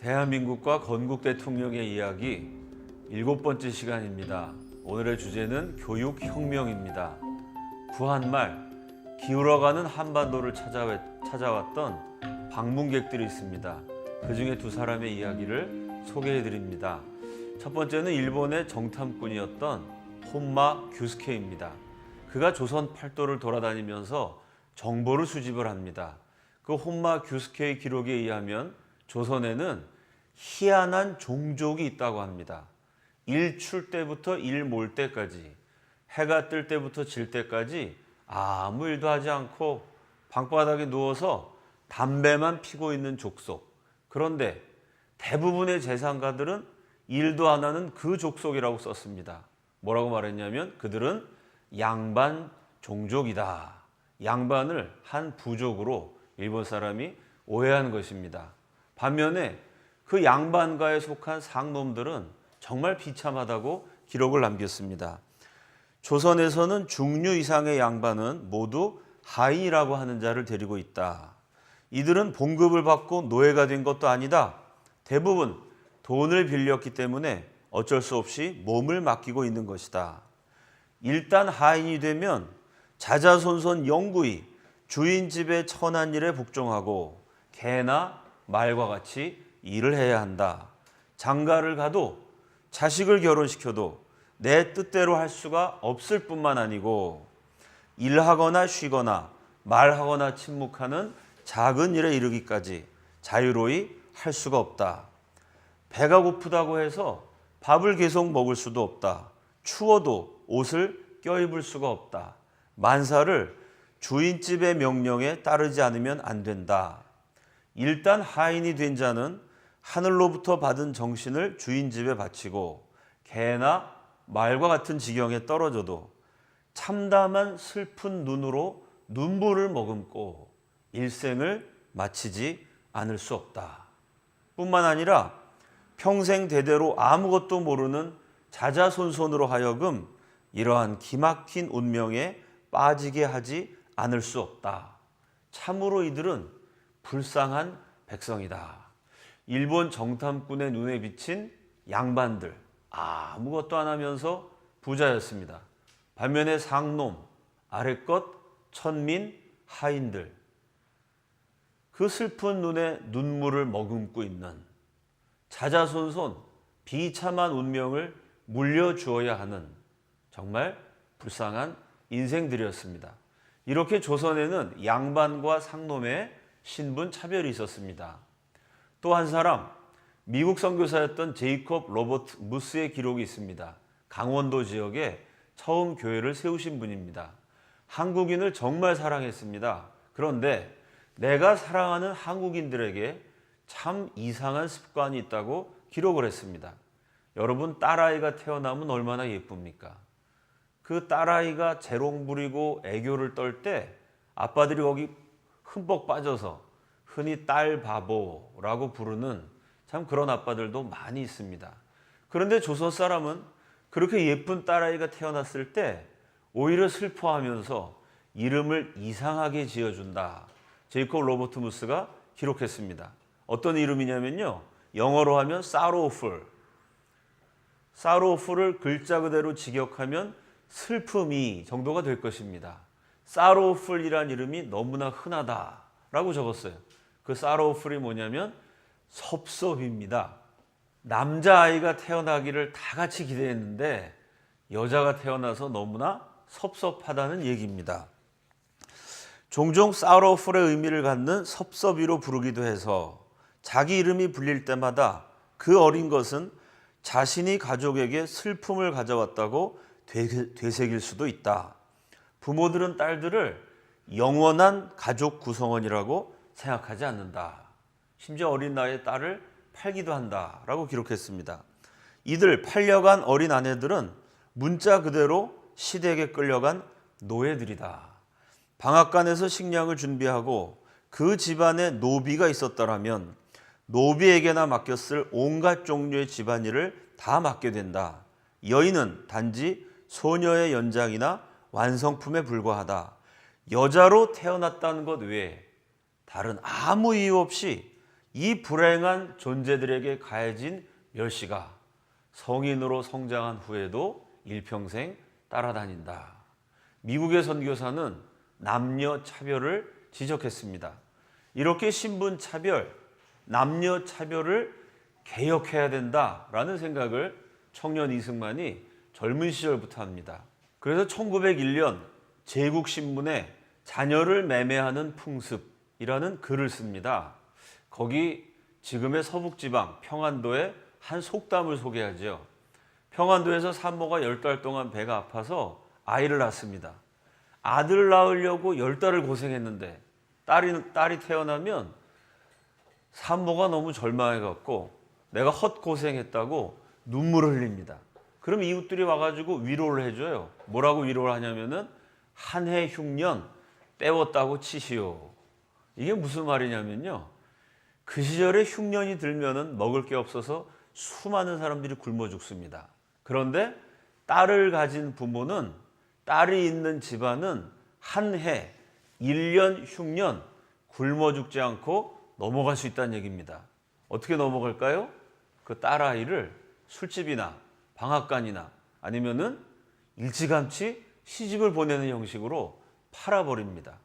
대한민국과 건국 대통령의 이야기 7번째 시간입니다. 오늘의 주제는 교육혁명입니다. 구한말 기울어가는 한반도를 찾아왔던 방문객들이 있습니다. 그 중에 두 사람의 이야기를 소개해드립니다. 첫 번째는 일본의 정탐꾼이었던 혼마 규스케입니다. 그가 조선 팔도를 돌아다니면서 정보를 수집을 합니다. 그 혼마 규스케의 기록에 의하면 조선에는 희한한 종족이 있다고 합니다. 일출 때부터 일몰 때까지, 해가 뜰 때부터 질 때까지 아무 일도 하지 않고 방바닥에 누워서 담배만 피고 있는 족속. 그런데 대부분의 재상가들은 일도 안 하는 그 족속이라고 썼습니다. 뭐라고 말했냐면 그들은 양반 종족이다. 양반을 한 부족으로 일본 사람이 오해한 것입니다. 반면에 그 양반가에 속한 상놈들은 정말 비참하다고 기록을 남겼습니다. 조선에서는 중류 이상의 양반은 모두 하인이라고 하는 자를 데리고 있다. 이들은 봉급을 받고 노예가 된 것도 아니다. 대부분 돈을 빌렸기 때문에 어쩔 수 없이 몸을 맡기고 있는 것이다. 일단 하인이 되면 자자손손 영구히 주인 집의 천한 일에 복종하고 개나 말과 같이 일을 해야 한다. 장가를 가도 자식을 결혼시켜도 내 뜻대로 할 수가 없을 뿐만 아니고 일하거나 쉬거나 말하거나 침묵하는 작은 일에 이르기까지 자유로이 할 수가 없다. 배가 고프다고 해서 밥을 계속 먹을 수도 없다. 추워도 옷을 껴입을 수가 없다. 만사를 주인집의 명령에 따르지 않으면 안 된다. 일단 하인이 된 자는 하늘로부터 받은 정신을 주인집에 바치고 개나 말과 같은 지경에 떨어져도 참담한 슬픈 눈으로 눈물을 머금고 일생을 마치지 않을 수 없다. 뿐만 아니라 평생 대대로 아무것도 모르는 자자손손으로 하여금 이러한 기막힌 운명에 빠지게 하지 않을 수 없다. 참으로 이들은 불쌍한 백성이다. 일본 정탐꾼의 눈에 비친 양반들, 아무것도 안 하면서 부자였습니다. 반면에 상놈, 아래껏 천민, 하인들, 그 슬픈 눈에 눈물을 머금고 있는 자자손손 비참한 운명을 물려주어야 하는 정말 불쌍한 인생들이었습니다. 이렇게 조선에는 양반과 상놈의 신분 차별이 있었습니다. 또 한 사람, 미국 선교사였던 제이콥 로버트 무스의 기록이 있습니다. 강원도 지역에 처음 교회를 세우신 분입니다. 한국인을 정말 사랑했습니다. 그런데 내가 사랑하는 한국인들에게 참 이상한 습관이 있다고 기록을 했습니다. 여러분, 딸아이가 태어나면 얼마나 예쁩니까? 그 딸아이가 재롱 부리고 애교를 떨 때 아빠들이 거기 흠뻑 빠져서 흔히 딸 바보라고 부르는 참 그런 아빠들도 많이 있습니다. 그런데 조선 사람은 그렇게 예쁜 딸아이가 태어났을 때 오히려 슬퍼하면서 이름을 이상하게 지어준다. 제이콥 로버트 무스가 기록했습니다. 어떤 이름이냐면요, 영어로 하면 sorrowful. sorrowful을 글자 그대로 직역하면 슬픔이 정도가 될 것입니다. sorrowful이란 이름이 너무나 흔하다라고 적었어요. 그 sorrowful이 뭐냐면 섭섭입니다. 남자아이가 태어나기를 다 같이 기대했는데 여자가 태어나서 너무나 섭섭하다는 얘기입니다. 종종 sorrowful의 의미를 갖는 섭섭이로 부르기도 해서 자기 이름이 불릴 때마다 그 어린 것은 자신이 가족에게 슬픔을 가져왔다고 되새길 수도 있다. 부모들은 딸들을 영원한 가족 구성원이라고 생각하지 않는다. 심지어 어린 나이에 딸을 팔기도 한다라고 기록했습니다. 이들 팔려간 어린 아내들은 문자 그대로 시댁에 끌려간 노예들이다. 방앗간에서 식량을 준비하고 그 집안에 노비가 있었더라면 노비에게나 맡겼을 온갖 종류의 집안일을 다 맡게 된다. 여인은 단지 소녀의 연장이나 완성품에 불과하다. 여자로 태어났다는 것 외에 다른 아무 이유 없이 이 불행한 존재들에게 가해진 멸시가 성인으로 성장한 후에도 일평생 따라다닌다. 미국의 선교사는 남녀 차별을 지적했습니다. 이렇게 신분 차별, 남녀 차별을 개혁해야 된다라는 생각을 청년 이승만이 젊은 시절부터 합니다. 그래서 1901년 제국신문에 자녀를 매매하는 풍습이라는 글을 씁니다. 거기 지금의 서북지방 평안도의 한 속담을 소개하죠. 평안도에서 산모가 10달 동안 배가 아파서 아이를 낳습니다. 아들 낳으려고 10달을 고생했는데 딸이 태어나면 산모가 너무 절망해갖고 내가 헛고생했다고 눈물을 흘립니다. 그럼 이웃들이 와가지고 위로를 해줘요. 뭐라고 위로를 하냐면은 한 해 흉년 때웠다고 치시오. 이게 무슨 말이냐면요. 그 시절에 흉년이 들면은 먹을 게 없어서 수많은 사람들이 굶어 죽습니다. 그런데 딸을 가진 부모는 딸이 있는 집안은 한 해, 1년 흉년 굶어 죽지 않고 넘어갈 수 있다는 얘기입니다. 어떻게 넘어갈까요? 그 딸아이를 술집이나 방앗간이나 아니면은 일찌감치 시집을 보내는 형식으로 팔아버립니다.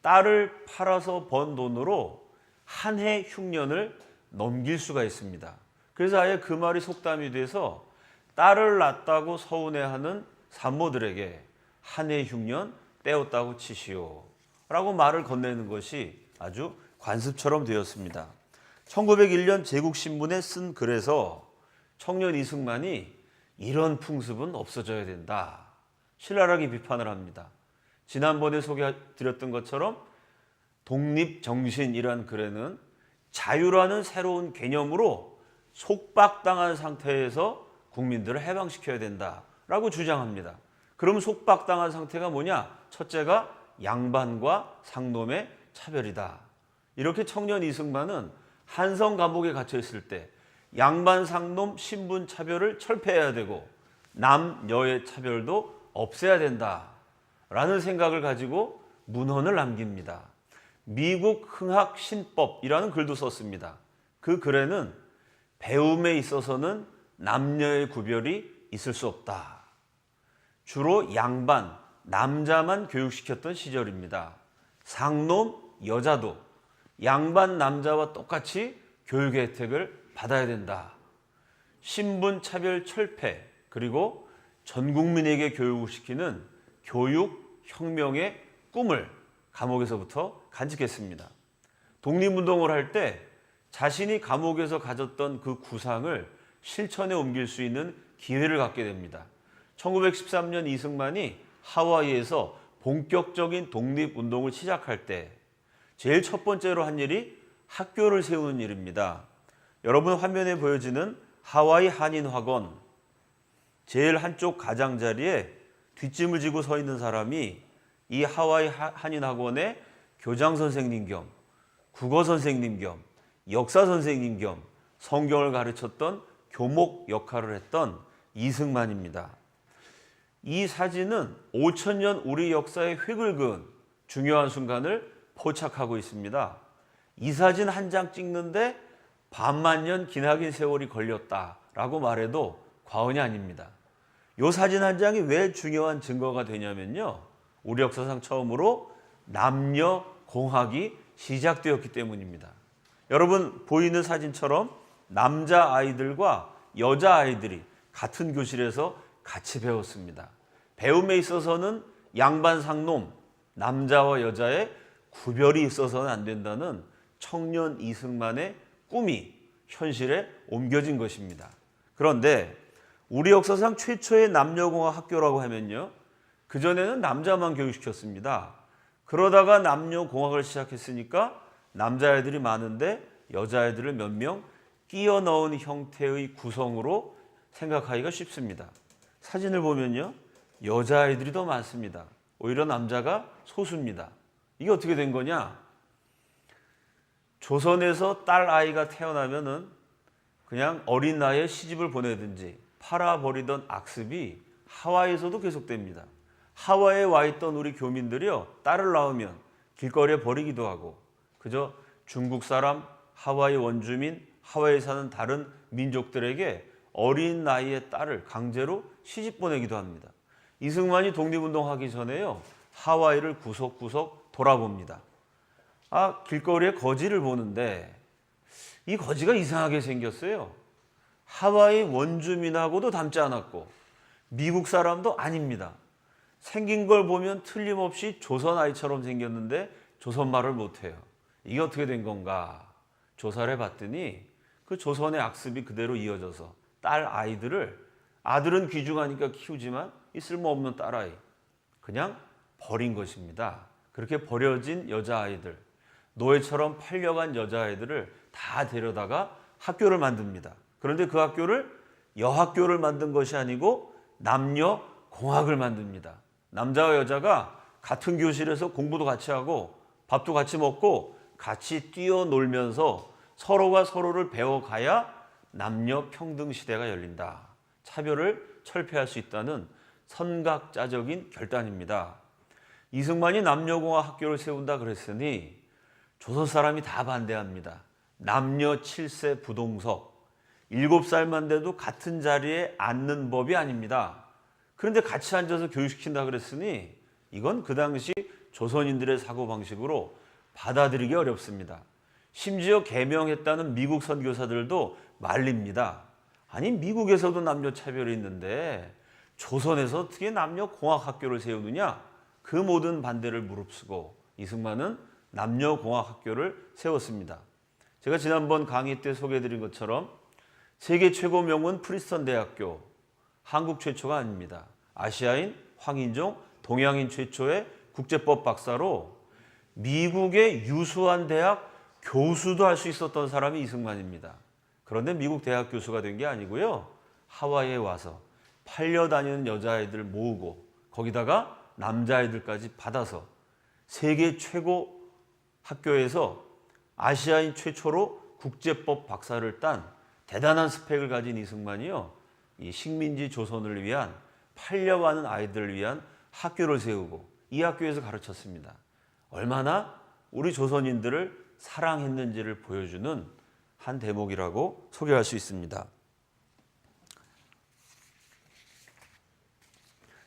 딸을 팔아서 번 돈으로 한 해 흉년을 넘길 수가 있습니다. 그래서 아예 그 말이 속담이 돼서 딸을 낳았다고 서운해하는 산모들에게 한 해 흉년 때웠다고 치시오 라고 말을 건네는 것이 아주 관습처럼 되었습니다. 1901년 제국신문에 쓴 글에서 청년 이승만이 이런 풍습은 없어져야 된다. 신랄하게 비판을 합니다. 지난번에 소개해드렸던 것처럼 독립정신이란 글에는 자유라는 새로운 개념으로 속박당한 상태에서 국민들을 해방시켜야 된다라고 주장합니다. 그럼 속박당한 상태가 뭐냐? 첫째가 양반과 상놈의 차별이다. 이렇게 청년 이승만은 한성 감옥에 갇혀 있을 때 양반 상놈 신분 차별을 철폐해야 되고 남녀의 차별도 없애야 된다라는 생각을 가지고 문헌을 남깁니다. 미국 흥학 신법이라는 글도 썼습니다. 그 글에는 배움에 있어서는 남녀의 구별이 있을 수 없다. 주로 양반, 남자만 교육시켰던 시절입니다. 상놈, 여자도 양반, 남자와 똑같이 교육의 혜택을 받아야 된다. 신분 차별 철폐, 그리고 전 국민에게 교육을 시키는 교육혁명의 꿈을 감옥에서부터 간직했습니다. 독립운동을 할 때 자신이 감옥에서 가졌던 그 구상을 실천에 옮길 수 있는 기회를 갖게 됩니다. 1913년 이승만이 하와이에서 본격적인 독립운동을 시작할 때 제일 첫 번째로 한 일이 학교를 세우는 일입니다. 여러분 화면에 보여지는 하와이 한인학원, 제일 한쪽 가장자리에 뒷짐을 지고 서 있는 사람이 이 하와이 한인학원의 교장 선생님 겸 국어 선생님 겸 역사 선생님 겸 성경을 가르쳤던 교목 역할을 했던 이승만입니다. 이 사진은 5,000년 우리 역사의 획을 그은 중요한 순간을 포착하고 있습니다. 이 사진 한 장 찍는데 반만 년 기나긴 세월이 걸렸다라고 말해도 과언이 아닙니다. 이 사진 한 장이 왜 중요한 증거가 되냐면요. 우리 역사상 처음으로 남녀 공학이 시작되었기 때문입니다. 여러분 보이는 사진처럼 남자 아이들과 여자 아이들이 같은 교실에서 같이 배웠습니다. 배움에 있어서는 양반 상놈, 남자와 여자의 구별이 있어서는 안 된다는 청년 이승만의 꿈이 현실에 옮겨진 것입니다. 그런데 우리 역사상 최초의 남녀공학 학교라고 하면요. 그전에는 남자만 교육시켰습니다. 그러다가 남녀공학을 시작했으니까 남자애들이 많은데 여자애들을 몇 명 끼워 넣은 형태의 구성으로 생각하기가 쉽습니다. 사진을 보면요. 여자아이들이 더 많습니다. 오히려 남자가 소수입니다. 이게 어떻게 된 거냐? 조선에서 딸 아이가 태어나면은 그냥 어린 나이에 시집을 보내든지 팔아버리던 악습이 하와이에서도 계속됩니다. 하와이에 와 있던 우리 교민들이요. 딸을 낳으면 길거리에 버리기도 하고 그저 중국 사람, 하와이 원주민, 하와이에 사는 다른 민족들에게 어린 나이의 딸을 강제로 시집 보내기도 합니다. 이승만이 독립운동하기 전에요, 하와이를 구석구석 돌아봅니다. 길거리에 거지를 보는데 이 거지가 이상하게 생겼어요. 하와이 원주민하고도 닮지 않았고 미국 사람도 아닙니다. 생긴 걸 보면 틀림없이 조선 아이처럼 생겼는데 조선말을 못해요. 이게 어떻게 된 건가 조사를 해봤더니 그 조선의 악습이 그대로 이어져서 딸 아이들을, 아들은 귀중하니까 키우지만 이 쓸모없는 딸아이 그냥 버린 것입니다. 그렇게 버려진 여자아이들, 노예처럼 팔려간 여자아이들을 다 데려다가 학교를 만듭니다. 그런데 그 학교를 여학교를 만든 것이 아니고 남녀 공학을 만듭니다. 남자와 여자가 같은 교실에서 공부도 같이 하고 밥도 같이 먹고 같이 뛰어놀면서 서로가 서로를 배워가야 남녀 평등 시대가 열린다. 차별을 철폐할 수 있다는 선각자적인 결단입니다. 이승만이 남녀공학 학교를 세운다 그랬으니 조선 사람이 다 반대합니다. 남녀 7세 부동석, 7살만 돼도 같은 자리에 앉는 법이 아닙니다. 그런데 같이 앉아서 교육시킨다 그랬으니 이건 그 당시 조선인들의 사고방식으로 받아들이기 어렵습니다. 심지어 개명했다는 미국 선교사들도 말립니다. 아니 미국에서도 남녀 차별이 있는데 조선에서 어떻게 남녀 공학 학교를 세우느냐? 그 모든 반대를 무릅쓰고 이승만은 남녀 공학 학교를 세웠습니다. 제가 지난번 강의 때 소개해드린 것처럼 세계 최고 명문 프리스턴 대학교, 한국 최초가 아닙니다. 아시아인, 황인종, 동양인 최초의 국제법 박사로 미국의 유수한 대학 교수도 할 수 있었던 사람이 이승만입니다. 그런데 미국 대학 교수가 된 게 아니고요, 하와이에 와서 팔려다니는 여자아이들 모으고 거기다가 남자아이들까지 받아서 세계 최고 학교에서 아시아인 최초로 국제법 박사를 딴 대단한 스펙을 가진 이승만이요, 이 식민지 조선을 위한, 팔려가는 아이들을 위한 학교를 세우고 이 학교에서 가르쳤습니다. 얼마나 우리 조선인들을 사랑했는지를 보여주는 한 대목이라고 소개할 수 있습니다.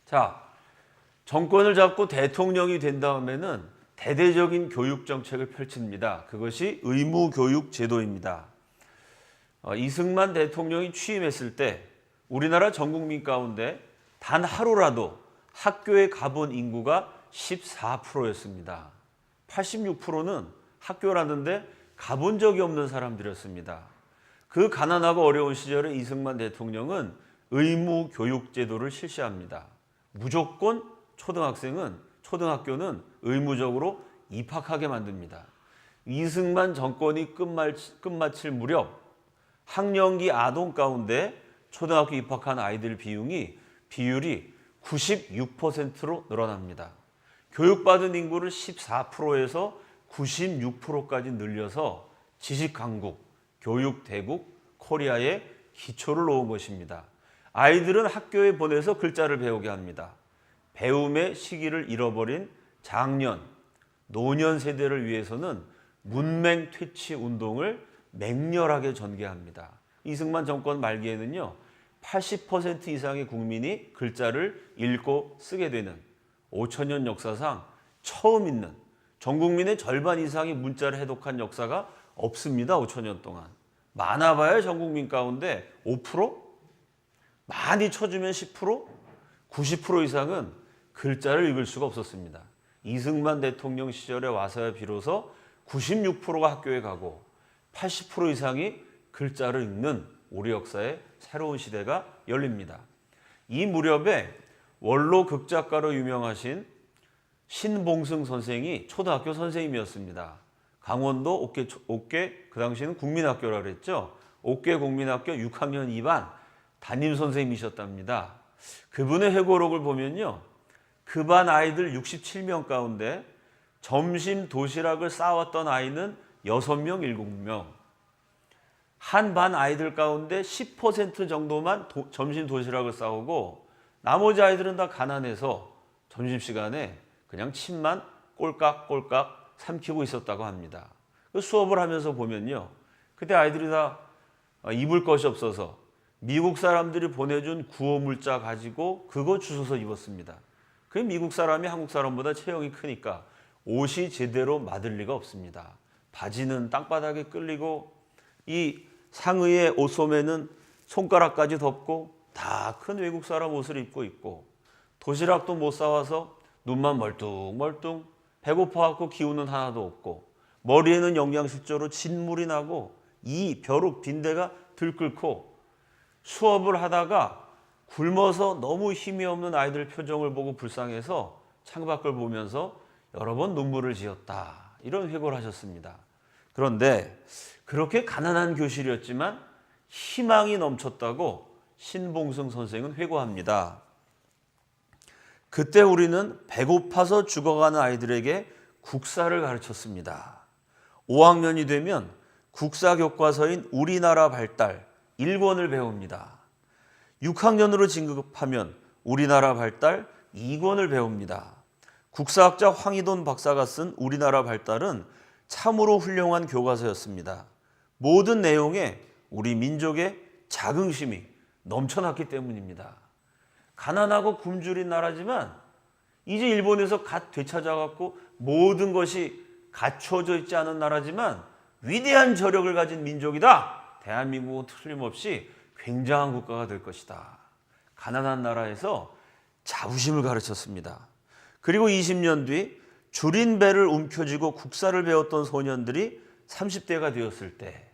자, 정권을 잡고 대통령이 된 다음에는 대대적인 교육 정책을 펼칩니다. 그것이 의무교육 제도입니다. 이승만 대통령이 취임했을 때 우리나라 전 국민 가운데 단 하루라도 학교에 가본 인구가 14%였습니다. 86%는 학교라는데 가본 적이 없는 사람들이었습니다. 그 가난하고 어려운 시절에 이승만 대통령은 의무교육제도를 실시합니다. 무조건 초등학교는 의무적으로 입학하게 만듭니다. 이승만 정권이 끝마칠 무렵 학령기 아동 가운데 초등학교 입학한 아이들 비율이 96%로 늘어납니다. 교육받은 인구를 14%에서 96%까지 늘려서 지식강국, 교육대국 코리아의 기초를 놓은 것입니다. 아이들은 학교에 보내서 글자를 배우게 합니다. 배움의 시기를 잃어버린 장년, 노년 세대를 위해서는 문맹 퇴치 운동을 맹렬하게 전개합니다. 이승만 정권 말기에는요, 80% 이상의 국민이 글자를 읽고 쓰게 되는 5천년 역사상 처음 있는, 전 국민의 절반 이상이 문자를 해독한 역사가 없습니다. 5천년 동안. 많아봐야 전 국민 가운데 5%? 많이 쳐주면 10%? 90% 이상은 글자를 읽을 수가 없었습니다. 이승만 대통령 시절에 와서야 비로소 96%가 학교에 가고 80% 이상이 글자를 읽는 우리 역사의 새로운 시대가 열립니다. 이 무렵에 원로 극작가로 유명하신 신봉승 선생이 초등학교 선생님이었습니다. 강원도 옥계 그 당시에는 국민학교라 그랬죠. 옥계 국민학교 6학년 2반 담임 선생님이셨답니다. 그분의 회고록을 보면요, 그 반 아이들 67명 가운데 점심 도시락을 싸왔던 아이는 6명, 7명. 한 반 아이들 가운데 10% 정도만 점심 도시락을 싸오고 나머지 아이들은 다 가난해서 점심시간에 그냥 침만 꼴깍꼴깍 삼키고 있었다고 합니다. 수업을 하면서 보면요, 그때 아이들이 다 입을 것이 없어서 미국 사람들이 보내준 구호 물자 가지고 그거 주워서 입었습니다. 그 미국 사람이 한국 사람보다 체형이 크니까 옷이 제대로 맞을 리가 없습니다. 바지는 땅바닥에 끌리고 이 상의의 옷소매는 손가락까지 덮고 다 큰 외국 사람 옷을 입고 있고 도시락도 못 사와서 눈만 멀뚱멀뚱 배고파갖고 기운은 하나도 없고 머리에는 영양실조로 진물이 나고 이 벼룩 빈대가 들끓고 수업을 하다가 굶어서 너무 힘이 없는 아이들 표정을 보고 불쌍해서 창밖을 보면서 여러 번 눈물을 지었다. 이런 회고를 하셨습니다. 그런데 그렇게 가난한 교실이었지만 희망이 넘쳤다고 신봉승 선생은 회고합니다. 그때 우리는 배고파서 죽어가는 아이들에게 국사를 가르쳤습니다. 5학년이 되면 국사 교과서인 우리나라 발달 1권을 배웁니다. 6학년으로 진급하면 우리나라 발달 2권을 배웁니다. 국사학자 황희돈 박사가 쓴 우리나라 발달은 참으로 훌륭한 교과서였습니다. 모든 내용에 우리 민족의 자긍심이 넘쳐났기 때문입니다. 가난하고 굶주린 나라지만 이제 일본에서 갓 되찾아갖고 모든 것이 갖춰져 있지 않은 나라지만 위대한 저력을 가진 민족이다. 대한민국은 틀림없이 굉장한 국가가 될 것이다. 가난한 나라에서 자부심을 가르쳤습니다. 그리고 20년 뒤 줄인 배를 움켜쥐고 국사를 배웠던 소년들이 30대가 되었을 때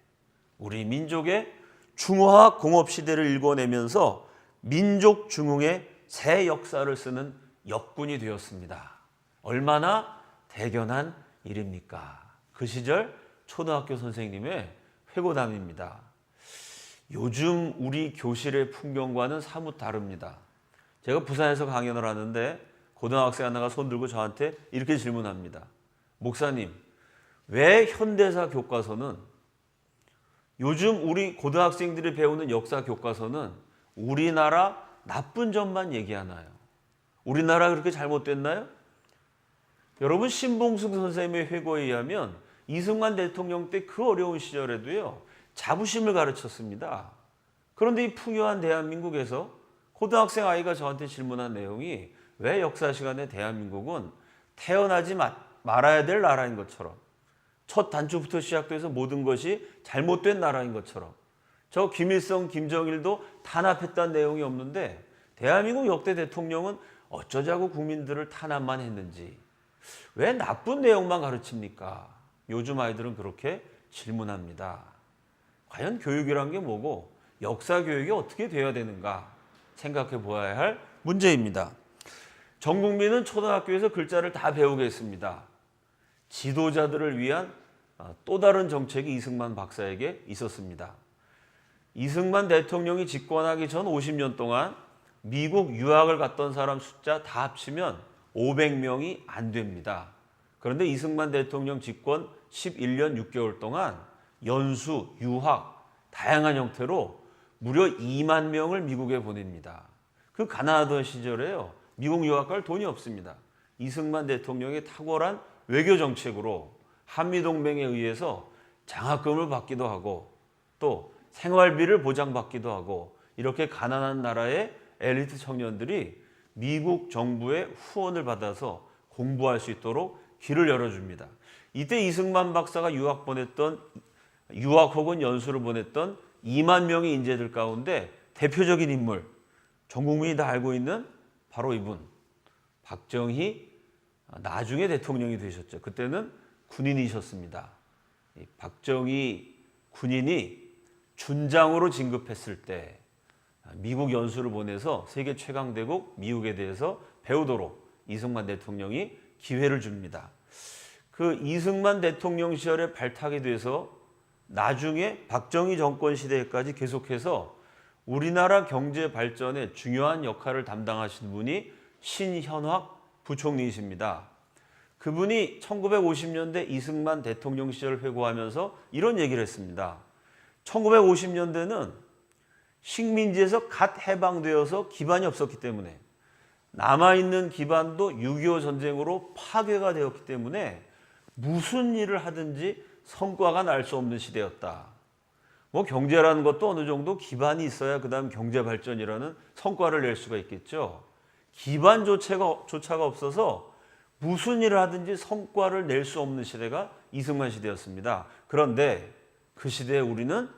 우리 민족의 중화학 공업 시대를 읽어내면서 민족 중흥의 새 역사를 쓰는 역군이 되었습니다. 얼마나 대견한 일입니까? 그 시절 초등학교 선생님의 회고담입니다. 요즘 우리 교실의 풍경과는 사뭇 다릅니다. 제가 부산에서 강연을 하는데 고등학생 하나가 손 들고 저한테 이렇게 질문합니다. 목사님, 왜 현대사 교과서는 요즘 우리 고등학생들이 배우는 역사 교과서는 우리나라 나쁜 점만 얘기하나요? 우리나라 그렇게 잘못됐나요? 여러분 신봉승 선생님의 회고에 의하면 이승만 대통령 때 그 어려운 시절에도요. 자부심을 가르쳤습니다. 그런데 이 풍요한 대한민국에서 고등학생 아이가 저한테 질문한 내용이 왜 역사 시간에 대한민국은 태어나지 말아야 될 나라인 것처럼 첫 단추부터 시작돼서 모든 것이 잘못된 나라인 것처럼 저 김일성, 김정일도 탄압했다는 내용이 없는데 대한민국 역대 대통령은 어쩌자고 국민들을 탄압만 했는지 왜 나쁜 내용만 가르칩니까? 요즘 아이들은 그렇게 질문합니다. 과연 교육이란 게 뭐고 역사 교육이 어떻게 되어야 되는가 생각해 보아야 할 문제입니다. 전 국민은 초등학교에서 글자를 다 배우겠습니다. 지도자들을 위한 또 다른 정책이 이승만 박사에게 있었습니다. 이승만 대통령이 집권하기 전 50년 동안 미국 유학을 갔던 사람 숫자 다 합치면 500명이 안 됩니다. 그런데 이승만 대통령 집권 11년 6개월 동안 연수, 유학, 다양한 형태로 무려 2만 명을 미국에 보냅니다. 그 가난하던 시절에요. 미국 유학 갈 돈이 없습니다. 이승만 대통령의 탁월한 외교 정책으로 한미동맹에 의해서 장학금을 받기도 하고 또 생활비를 보장받기도 하고 이렇게 가난한 나라의 엘리트 청년들이 미국 정부의 후원을 받아서 공부할 수 있도록 길을 열어줍니다. 이때 이승만 박사가 유학 혹은 연수를 보냈던 2만 명의 인재들 가운데 대표적인 인물, 전 국민이 다 알고 있는 바로 이분, 박정희 나중에 대통령이 되셨죠. 그때는 군인이셨습니다. 박정희 군인이 준장으로 진급했을 때 미국 연수를 보내서 세계 최강대국 미국에 대해서 배우도록 이승만 대통령이 기회를 줍니다. 그 이승만 대통령 시절에 발탁이 돼서 나중에 박정희 정권 시대까지 계속해서 우리나라 경제 발전에 중요한 역할을 담당하신 분이 신현확 부총리이십니다. 그분이 1950년대 이승만 대통령 시절을 회고하면서 이런 얘기를 했습니다. 1950년대는 식민지에서 갓 해방되어서 기반이 없었기 때문에 남아있는 기반도 6.25 전쟁으로 파괴가 되었기 때문에 무슨 일을 하든지 성과가 날 수 없는 시대였다. 뭐 경제라는 것도 어느 정도 기반이 있어야 그다음 경제 발전이라는 성과를 낼 수가 있겠죠. 기반조차가 없어서 무슨 일을 하든지 성과를 낼 수 없는 시대가 이승만 시대였습니다. 그런데 그 시대에 우리는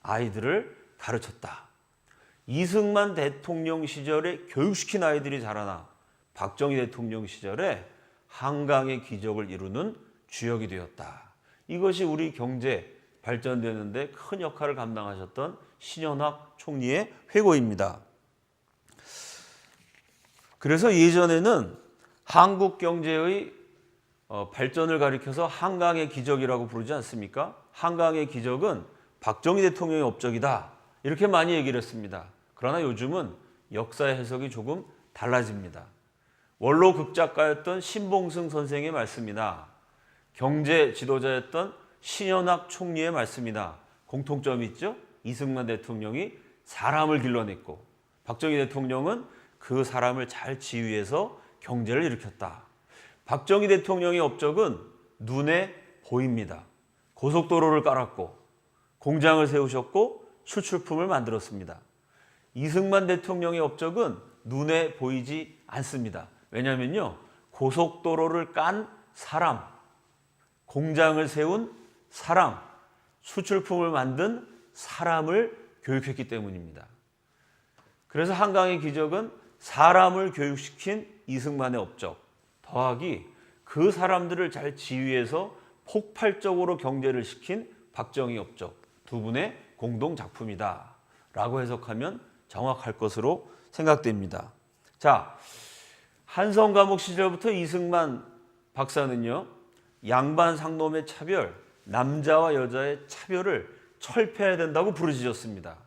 아이들을 가르쳤다. 이승만 대통령 시절에 교육시킨 아이들이 자라나 박정희 대통령 시절에 한강의 기적을 이루는 주역이 되었다. 이것이 우리 경제 발전되는데 큰 역할을 감당하셨던 신현학 총리의 회고입니다. 그래서 예전에는 한국 경제의 발전을 가리켜서 한강의 기적이라고 부르지 않습니까? 한강의 기적은 박정희 대통령의 업적이다. 이렇게 많이 얘기를 했습니다. 그러나 요즘은 역사의 해석이 조금 달라집니다. 원로 극작가였던 신봉승 선생의 말씀이나 경제 지도자였던 신현학 총리의 말씀이나 공통점이 있죠. 이승만 대통령이 사람을 길러냈고 박정희 대통령은 그 사람을 잘 지휘해서 경제를 일으켰다. 박정희 대통령의 업적은 눈에 보입니다. 고속도로를 깔았고 공장을 세우셨고 수출품을 만들었습니다. 이승만 대통령의 업적은 눈에 보이지 않습니다. 왜냐하면요, 고속도로를 깐 사람, 공장을 세운 사람, 수출품을 만든 사람을 교육했기 때문입니다. 그래서 한강의 기적은 사람을 교육시킨 이승만의 업적 더하기 그 사람들을 잘 지휘해서 폭발적으로 경제를 시킨 박정희 업적 두 분의 공동 작품이다 라고 해석하면 정확할 것으로 생각됩니다. 자, 한성감옥 시절부터 이승만 박사는요, 양반 상놈의 차별, 남자와 여자의 차별을 철폐해야 된다고 부르짖었습니다.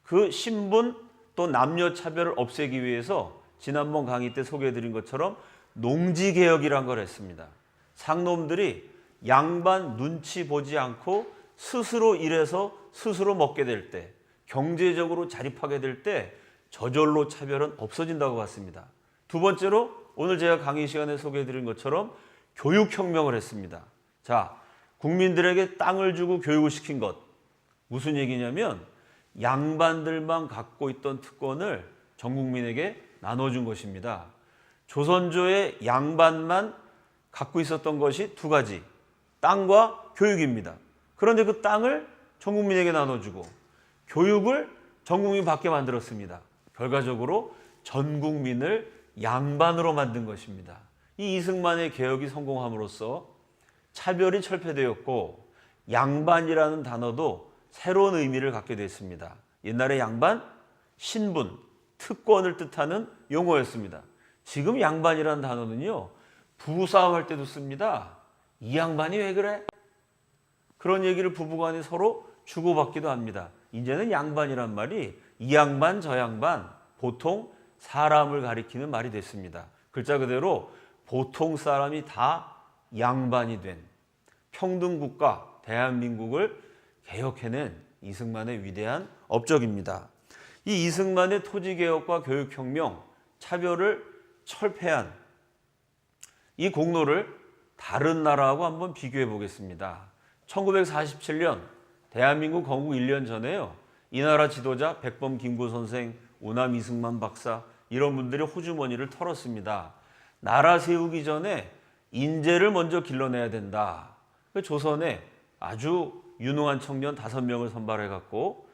그 신분 또 남녀 차별을 없애기 위해서 지난번 강의 때 소개해드린 것처럼 농지개혁이란 걸 했습니다. 상놈들이 양반 눈치 보지 않고 스스로 일해서 스스로 먹게 될 때, 경제적으로 자립하게 될 때 저절로 차별은 없어진다고 봤습니다. 두 번째로 오늘 제가 강의 시간에 소개해드린 것처럼 교육혁명을 했습니다. 자, 국민들에게 땅을 주고 교육을 시킨 것. 무슨 얘기냐면 양반들만 갖고 있던 특권을 전 국민에게 나눠준 것입니다. 조선조의 양반만 갖고 있었던 것이 두 가지, 땅과 교육입니다. 그런데 그 땅을 전 국민에게 나눠주고 교육을 전 국민 받게 만들었습니다. 결과적으로 전 국민을 양반으로 만든 것입니다. 이 이승만의 개혁이 성공함으로써 차별이 철폐되었고 양반이라는 단어도 새로운 의미를 갖게 됐습니다. 옛날에 양반, 신분, 특권을 뜻하는 용어였습니다. 지금 양반이라는 단어는요, 부부싸움할 때도 씁니다. 이 양반이 왜 그래? 그런 얘기를 부부간에 서로 주고받기도 합니다. 이제는 양반이란 말이 이 양반 저 양반, 보통 사람을 가리키는 말이 됐습니다. 글자 그대로 보통 사람이 다 양반이 된 평등국가 대한민국을 개혁해낸 이승만의 위대한 업적입니다. 이 이승만의 토지개혁과 교육혁명, 차별을 철폐한 이 공로를 다른 나라하고 한번 비교해 보겠습니다. 1947년 대한민국 건국 1년 전에요. 이 나라 지도자 백범 김구 선생, 오남 이승만 박사 이런 분들이 호주머니를 털었습니다. 나라 세우기 전에 인재를 먼저 길러내야 된다. 조선에 아주 유능한 청년 5명을 선발해갖고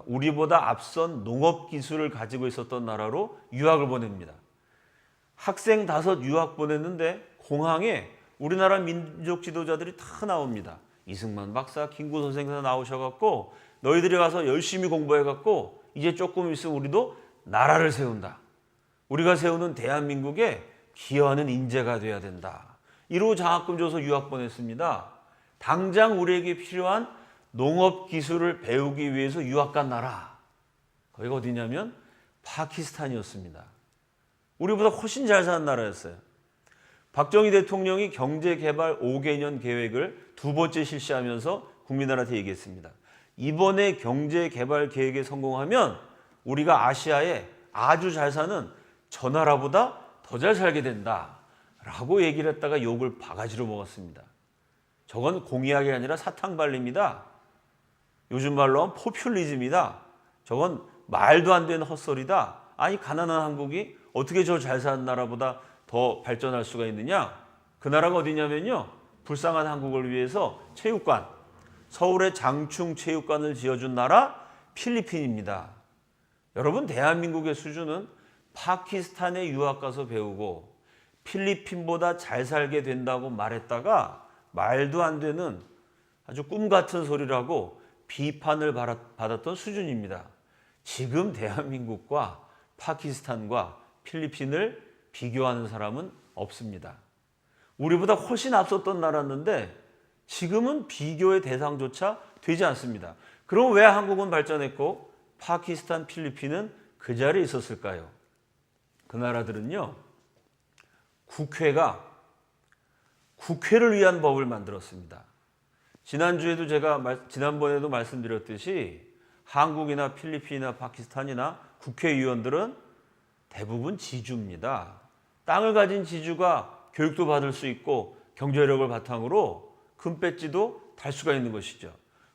우리보다 앞선 농업 기술을 가지고 있었던 나라로 유학을 보냅니다. 학생 5 유학 보냈는데 공항에 우리나라 민족 지도자들이 다 나옵니다. 이승만 박사, 김구 선생 다 나오셔갖고 너희들이 가서 열심히 공부해갖고 이제 조금 있으면 우리도 나라를 세운다. 우리가 세우는 대한민국에 기여하는 인재가 돼야 된다. 이러고 장학금 줘서 유학 보냈습니다. 당장 우리에게 필요한 농업 기술을 배우기 위해서 유학 간 나라. 거기가 어디냐면 파키스탄이었습니다. 우리보다 훨씬 잘 사는 나라였어요. 박정희 대통령이 경제개발 5개년 계획을 2번째 실시하면서 국민들한테 얘기했습니다. 이번에 경제개발 계획에 성공하면 우리가 아시아에 아주 잘 사는 저 나라보다 더 잘 살게 된다 라고 얘기를 했다가 욕을 바가지로 먹었습니다. 저건 공약이 아니라 사탕발리입니다. 요즘 말로 하면 포퓰리즘이다. 저건 말도 안 되는 헛소리다. 아니 가난한 한국이 어떻게 저 잘 사는 나라보다 더 발전할 수가 있느냐. 그 나라가 어디냐면요. 불쌍한 한국을 위해서 체육관, 서울에 장충 체육관을 지어준 나라 필리핀입니다. 여러분 대한민국의 수준은 파키스탄에 유학 가서 배우고 필리핀보다 잘 살게 된다고 말했다가 말도 안 되는 아주 꿈 같은 소리라고 비판을 받았던 수준입니다. 지금 대한민국과 파키스탄과 필리핀을 비교하는 사람은 없습니다. 우리보다 훨씬 앞섰던 나라였는데 지금은 비교의 대상조차 되지 않습니다. 그럼 왜 한국은 발전했고 파키스탄, 필리핀은 그 자리에 있었을까요? 그 나라들은요. 국회를 위한 법을 만들었습니다. 지난번에도 말씀드렸듯이 한국이나 필리핀이나 파키스탄이나 국회의원들은 대부분 지주입니다. 땅을 가진 지주가 교육도 받을 수 있고 경제력을 바탕으로 금 배지도 달 수가 있는 것이죠.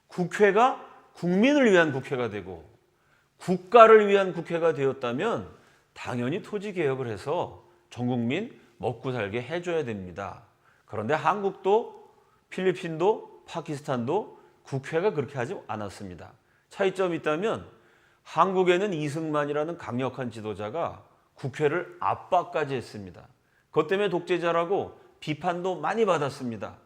국회가 국민을 위한 국회가 되고 국가를 위한 국회가 되었다면 당연히 토지개혁을 해서 전 국민 먹고 살게 해줘야 됩니다. 그런데 한국도 필리핀도 파키스탄도 국회가 그렇게 하지 않았습니다. 차이점이 있다면 한국에는 이승만이라는 강력한 지도자가 국회를 압박까지 했습니다. 그것 때문에 독재자라고 비판도 많이 받았습니다.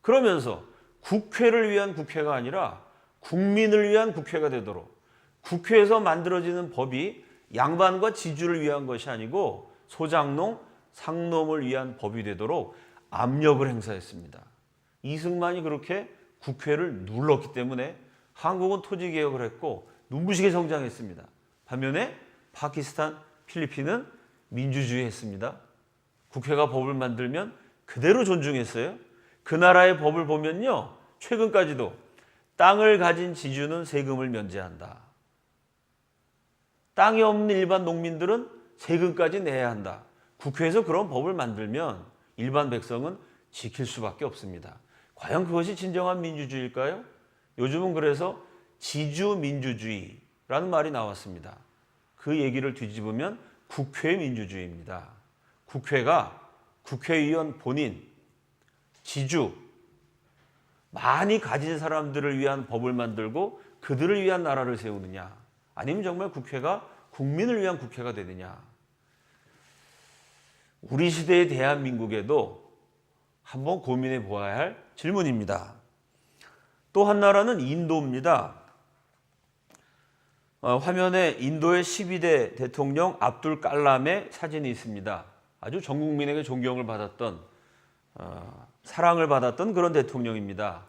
그러면서 국회를 위한 국회가 아니라 국민을 위한 국회가 되도록 국회에서 만들어지는 법이 양반과 지주를 위한 것이 아니고 소장농, 상놈을 위한 법이 되도록 압력을 행사했습니다. 이승만이 그렇게 국회를 눌렀기 때문에 한국은 토지개혁을 했고 눈부시게 성장했습니다. 반면에 파키스탄, 필리핀은 민주주의 했습니다. 국회가 법을 만들면 그대로 존중했어요. 그 나라의 법을 보면요. 최근까지도 땅을 가진 지주는 세금을 면제한다. 땅이 없는 일반 농민들은 세금까지 내야 한다. 국회에서 그런 법을 만들면 일반 백성은 지킬 수밖에 없습니다. 과연 그것이 진정한 민주주의일까요? 요즘은 그래서 지주민주주의라는 말이 나왔습니다. 그 얘기를 뒤집으면 국회 민주주의입니다. 국회가 국회의원 본인, 지주, 많이 가진 사람들을 위한 법을 만들고 그들을 위한 나라를 세우느냐, 아니면 정말 국회가 국민을 위한 국회가 되느냐. 우리 시대의 대한민국에도 한번 고민해 보아야 할 질문입니다. 또 한 나라는 인도입니다. 화면에 인도의 12대 대통령 압둘 칼람의 사진이 있습니다. 아주 전 국민에게 존경을 받았던 사랑을 받았던 그런 대통령입니다.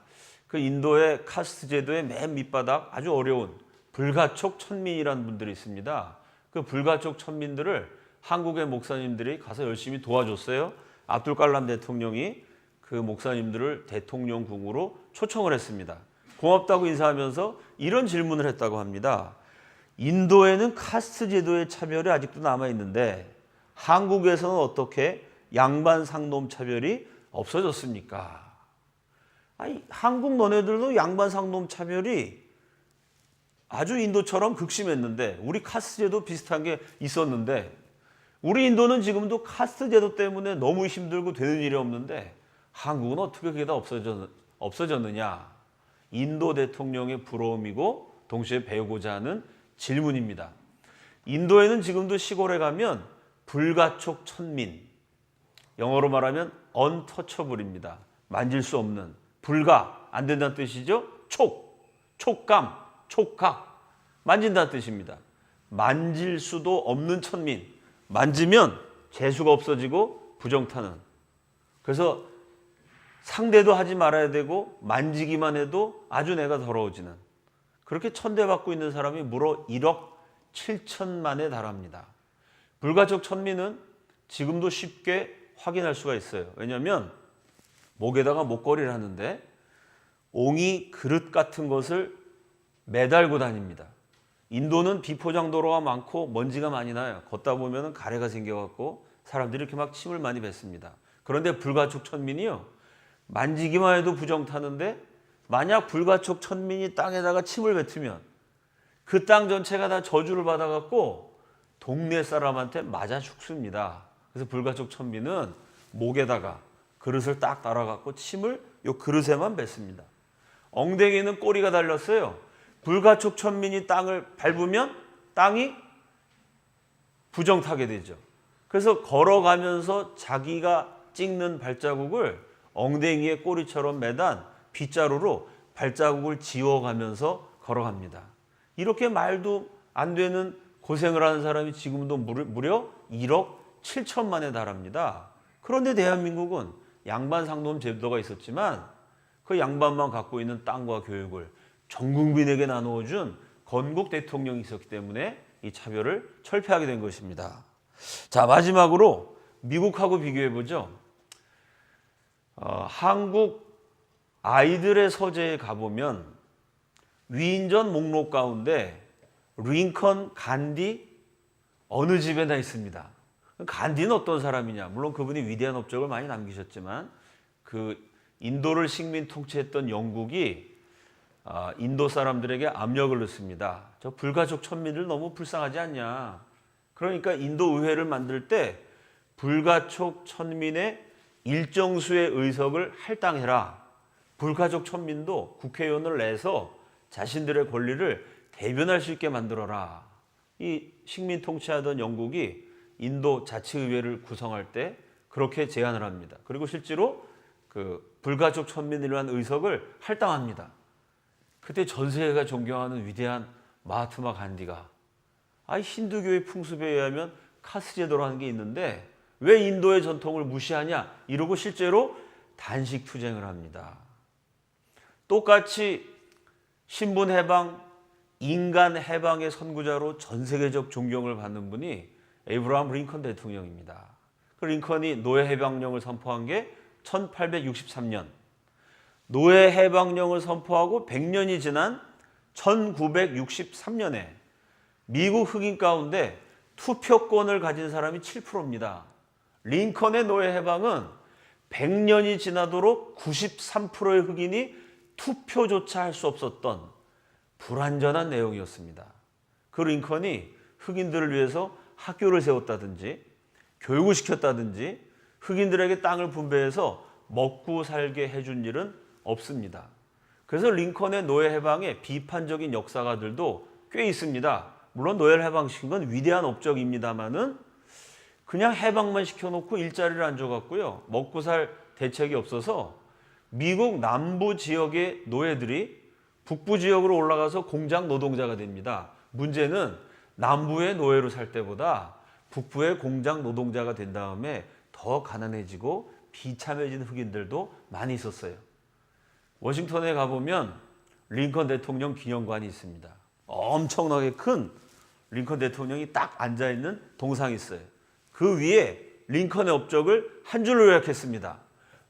그 인도의 카스트 제도의 맨 밑바닥 아주 어려운 불가촉 천민이라는 분들이 있습니다. 그 불가촉 천민들을 한국의 목사님들이 가서 열심히 도와줬어요. 압둘 칼람 대통령이 그 목사님들을 대통령궁으로 초청을 했습니다. 고맙다고 인사하면서 이런 질문을 했다고 합니다. 인도에는 카스트 제도의 차별이 아직도 남아있는데 한국에서는 어떻게 양반 상놈 차별이 없어졌습니까? 아니, 한국 너네들도 양반 상놈 차별이 아주 인도처럼 극심했는데 우리 카스트 제도 비슷한 게 있었는데 우리 인도는 지금도 카스트 제도 때문에 너무 힘들고 되는 일이 없는데 한국은 어떻게 그게 다 없어졌느냐. 인도 대통령의 부러움이고 동시에 배우고자 하는 질문입니다. 인도에는 지금도 시골에 가면 불가촉 천민, 영어로 말하면 untouchable입니다. 만질 수 없는, 불가, 안 된다는 뜻이죠. 촉감, 촉각, 만진다는 뜻입니다. 만질 수도 없는 천민, 만지면 재수가 없어지고 부정타는. 그래서 상대도 하지 말아야 되고 만지기만 해도 아주 내가 더러워지는, 그렇게 천대받고 있는 사람이 무려 1억 7천만에 달합니다. 불가촉 천민은 지금도 쉽게 확인할 수가 있어요. 왜냐하면 목에다가 목걸이를 하는데 옹이 그릇 같은 것을 매달고 다닙니다. 인도는 비포장도로가 많고 먼지가 많이 나요. 걷다 보면 가래가 생겨갖고 사람들이 이렇게 막 침을 많이 뱉습니다. 그런데 불가촉 천민이요, 만지기만 해도 부정 타는데 만약 불가촉 천민이 땅에다가 침을 뱉으면 그 땅 전체가 다 저주를 받아갖고 동네 사람한테 맞아 죽습니다. 그래서 불가촉 천민은 목에다가 그릇을 딱 달아갖고 침을 요 그릇에만 뱉습니다. 엉덩이는 꼬리가 달렸어요. 불가촉 천민이 땅을 밟으면 땅이 부정타게 되죠. 그래서 걸어가면서 자기가 찍는 발자국을 엉덩이에 꼬리처럼 매단 빗자루로 발자국을 지워가면서 걸어갑니다. 이렇게 말도 안 되는 고생을 하는 사람이 지금도 무려 1억 7천만에 달합니다. 그런데 대한민국은 양반 상놈 제도가 있었지만 그 양반만 갖고 있는 땅과 교육을 전 국민에게 나누어준 건국 대통령이 있었기 때문에 이 차별을 철폐하게 된 것입니다. 자, 마지막으로 미국하고 비교해보죠. 한국 아이들의 서재에 가보면 위인전 목록 가운데 링컨, 간디 어느 집에나 있습니다. 간디는 어떤 사람이냐? 물론 그분이 위대한 업적을 많이 남기셨지만 그 인도를 식민 통치했던 영국이 인도 사람들에게 압력을 넣습니다. 저 불가촉 천민들 너무 불쌍하지 않냐? 그러니까 인도 의회를 만들 때 불가촉 천민의 일정 수의 의석을 할당해라. 불가촉 천민도 국회의원을 내서 자신들의 권리를 대변할 수 있게 만들어라. 이 식민 통치하던 영국이 인도 자치의회를 구성할 때 그렇게 제안을 합니다. 그리고 실제로 그 불가촉 천민이라는 의석을 할당합니다. 그때 전 세계가 존경하는 위대한 마하트마 간디가 힌두교의 풍습에 의하면 카스 제도라는 게 있는데 왜 인도의 전통을 무시하냐 이러고 실제로 단식 투쟁을 합니다. 똑같이 신분 해방, 인간 해방의 선구자로 전 세계적 존경을 받는 분이 에이브러함 링컨 대통령입니다. 그 링컨이 노예 해방령을 선포한 게 1863년, 노예 해방령을 선포하고 100년이 지난 1963년에 미국 흑인 가운데 투표권을 가진 사람이 7%입니다. 링컨의 노예 해방은 100년이 지나도록 93%의 흑인이 투표조차 할 수 없었던 불완전한 내용이었습니다. 그 링컨이 흑인들을 위해서 학교를 세웠다든지 교육을 시켰다든지 흑인들에게 땅을 분배해서 먹고 살게 해준 일은 없습니다. 그래서 링컨의 노예 해방에 비판적인 역사가들도 꽤 있습니다. 물론 노예를 해방시킨 건 위대한 업적입니다만은 그냥 해방만 시켜놓고 일자리를 안 줘갖고요. 먹고 살 대책이 없어서 미국 남부 지역의 노예들이 북부 지역으로 올라가서 공장 노동자가 됩니다. 문제는 남부의 노예로 살 때보다 북부의 공장 노동자가 된 다음에 더 가난해지고 비참해진 흑인들도 많이 있었어요. 워싱턴에 가보면 링컨 대통령 기념관이 있습니다. 엄청나게 큰 링컨 대통령이 딱 앉아있는 동상이 있어요. 그 위에 링컨의 업적을 한 줄로 요약했습니다.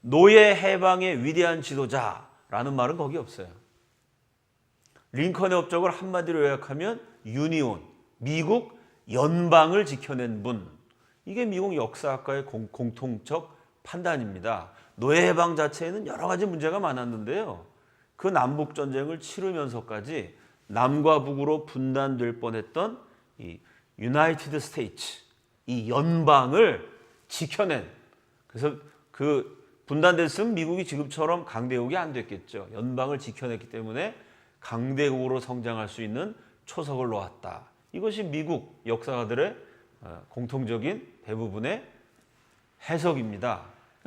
노예 해방의 위대한 지도자라는 말은 거기 없어요. 링컨의 업적을 한마디로 요약하면 유니온, 미국 연방을 지켜낸 분. 이게 미국 역사학과의 공통적 판단입니다. 노예 해방 자체에는 여러 가지 문제가 많았는데요. 그 남북전쟁을 치르면서까지 남과 북으로 분단될 뻔했던 이 유나이티드 스테이츠, 이 연방을 지켜낸, 그래서 그 분단됐으면 미국이 지금처럼 강대국이 안 됐겠죠. 연방을 지켜냈기 때문에 강대국으로 성장할 수 있는 초석을 놓았다. 이것이 미국 역사가들의 공통적인 대부분의 해석입니다.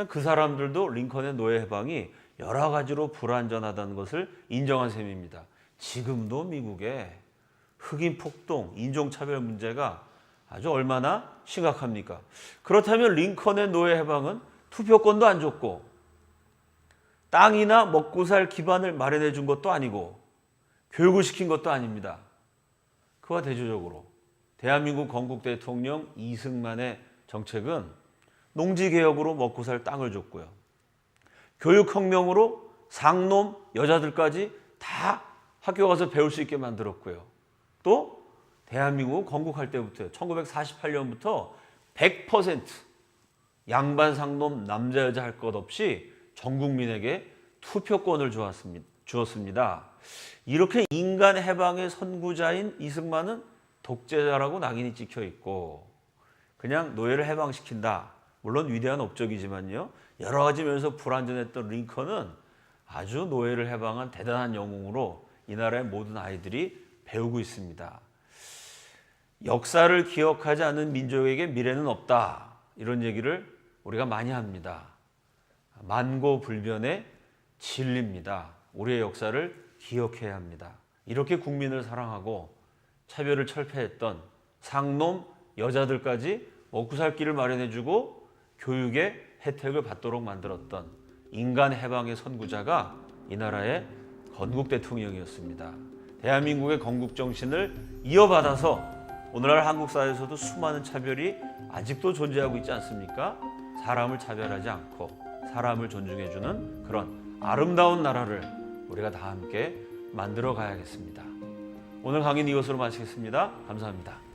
그 사람들도 링컨의 노예 해방이 여러 가지로 불완전하다는 것을 인정한 셈입니다. 지금도 미국에 흑인 폭동, 인종차별 문제가 아주 얼마나 심각합니까? 그렇다면 링컨의 노예 해방은 투표권도 안 줬고 땅이나 먹고 살 기반을 마련해 준 것도 아니고 교육을 시킨 것도 아닙니다. 그와 대조적으로 대한민국 건국 대통령 이승만의 정책은 농지개혁으로 먹고 살 땅을 줬고요. 교육혁명으로 상놈 여자들까지 다 학교 가서 배울 수 있게 만들었고요. 또 대한민국 건국할 때부터 1948년부터 100% 양반 상놈 남자 여자 할 것 없이 전 국민에게 투표권을 주었습니다. 주었습니다. 이렇게 인간 해방의 선구자인 이승만은 독재자라고 낙인이 찍혀 있고 그냥 노예를 해방시킨다. 물론 위대한 업적이지만요. 여러 가지 면에서 불완전했던 링컨은 아주 노예를 해방한 대단한 영웅으로 이 나라의 모든 아이들이 배우고 있습니다. 역사를 기억하지 않는 민족에게 미래는 없다. 이런 얘기를 우리가 많이 합니다. 만고불변의 진리입니다. 우리의 역사를 기억해야 합니다. 이렇게 국민을 사랑하고 차별을 철폐했던 상놈 여자들까지 먹고 살 길을 마련해주고 교육의 혜택을 받도록 만들었던 인간 해방의 선구자가 이 나라의 건국 대통령이었습니다. 대한민국의 건국 정신을 이어받아서 오늘날 한국 사회에서도 수많은 차별이 아직도 존재하고 있지 않습니까? 사람을 차별하지 않고 사람을 존중해주는 그런 아름다운 나라를 우리가 다 함께 만들어 가야겠습니다. 오늘 강의는 이것으로 마치겠습니다. 감사합니다.